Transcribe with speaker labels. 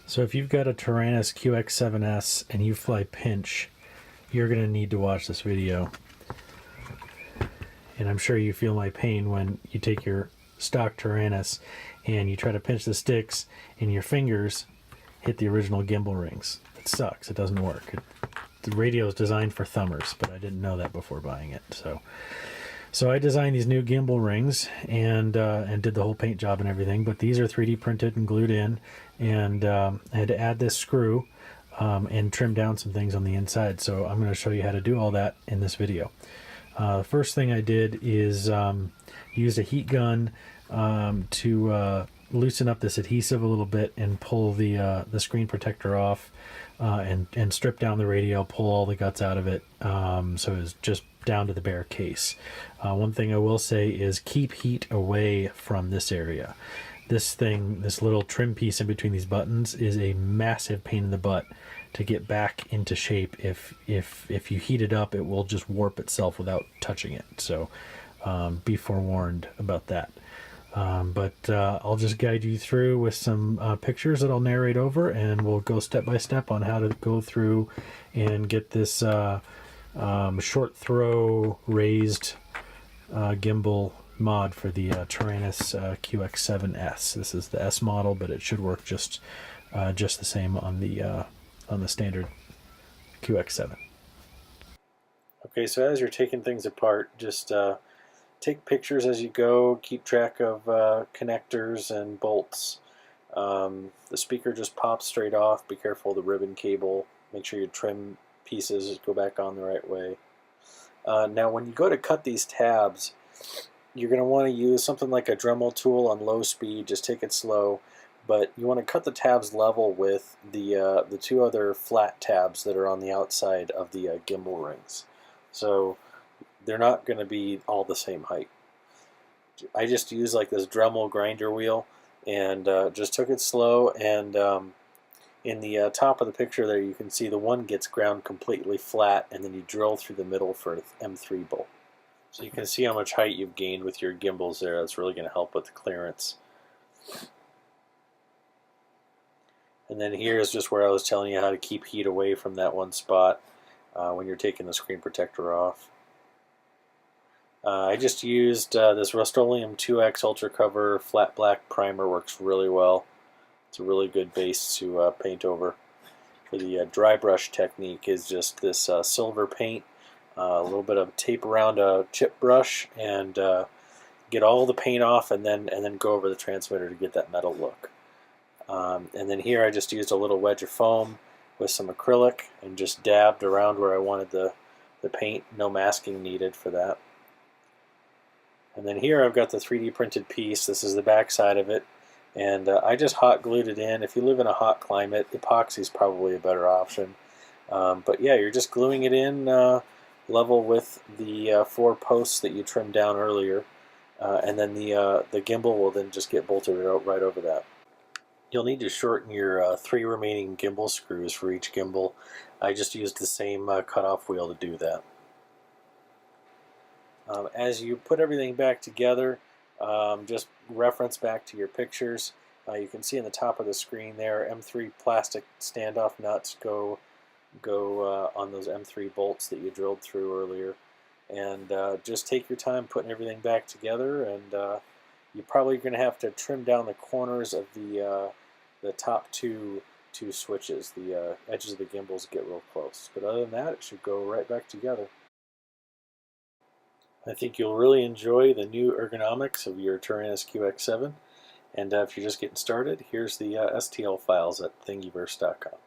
Speaker 1: So if you've got a Taranis QX7S and you fly pinch, you're going to need to watch this video. And I'm sure you feel my pain when you take your stock Taranis and you try to pinch the sticks and your fingers hit the original gimbal rings. It sucks. It doesn't work. The radio is designed for thumbers, but I didn't know that before buying it. So I designed these new gimbal rings and did the whole paint job and everything. But these are 3D printed and glued in, and I had to add this screw and trim down some things on the inside. So I'm going to show you how to do all that in this video. The first thing I did is use a heat gun to loosen up this adhesive a little bit and pull the screen protector off and strip down the radio, pull all the guts out of it, so it's just down to the bare case. One thing I will say is keep heat away from this area. This little trim piece in between these buttons is a massive pain in the butt to get back into shape. If you heat it up, it will just warp itself without touching it. So be forewarned about that. But I'll just guide you through with some pictures that I'll narrate over, and we'll go step by step on how to go through and get this short throw raised gimbal mod for the Taranis QX7S. This is the S model, but it should work just the same on the standard QX7. Okay, so as you're taking things apart, just take pictures as you go. Keep track of connectors and bolts. The speaker just pops straight off. Be careful of the ribbon cable. Make sure your trim pieces go back on the right way. Now when you go to cut these tabs, you're going to want to use something like a Dremel tool on low speed. Just take it slow, but you want to cut the tabs level with the two other flat tabs that are on the outside of the gimbal rings. So they're not going to be all the same height. I just used like this Dremel grinder wheel and just took it slow, and in the top of the picture there you can see the one gets ground completely flat, and then you drill through the middle for an M3 bolt. So you can see how much height you've gained with your gimbals there. That's really going to help with the clearance. And then here is just where I was telling you how to keep heat away from that one spot when you're taking the screen protector off. I just used this Rust-Oleum 2X Ultra Cover flat black primer. Works really well. It's a really good base to paint over. For the dry brush technique is just this silver paint, a little bit of tape around a chip brush, and get all the paint off, and then go over the transmitter to get that metal look. And then here I just used a little wedge of foam with some acrylic and just dabbed around where I wanted the paint. No masking needed for that. And then here I've got the 3D printed piece. This is the back side of it, and I just hot glued it in. If you live in a hot climate, epoxy is probably a better option. But yeah, you're just gluing it in level with the 4 posts that you trimmed down earlier, and then the gimbal will then just get bolted right over that. You'll need to shorten your 3 remaining gimbal screws for each gimbal. I just used the same cutoff wheel to do that. As you put everything back together, just reference back to your pictures. You can see in the top of the screen there, M3 plastic standoff nuts go on those M3 bolts that you drilled through earlier. And just take your time putting everything back together, and you're probably going to have to trim down the corners of the top two switches. The edges of the gimbals get real close. But other than that, it should go right back together. I think you'll really enjoy the new ergonomics of your Taranis QX7. And if you're just getting started, here's the STL files at thingiverse.com.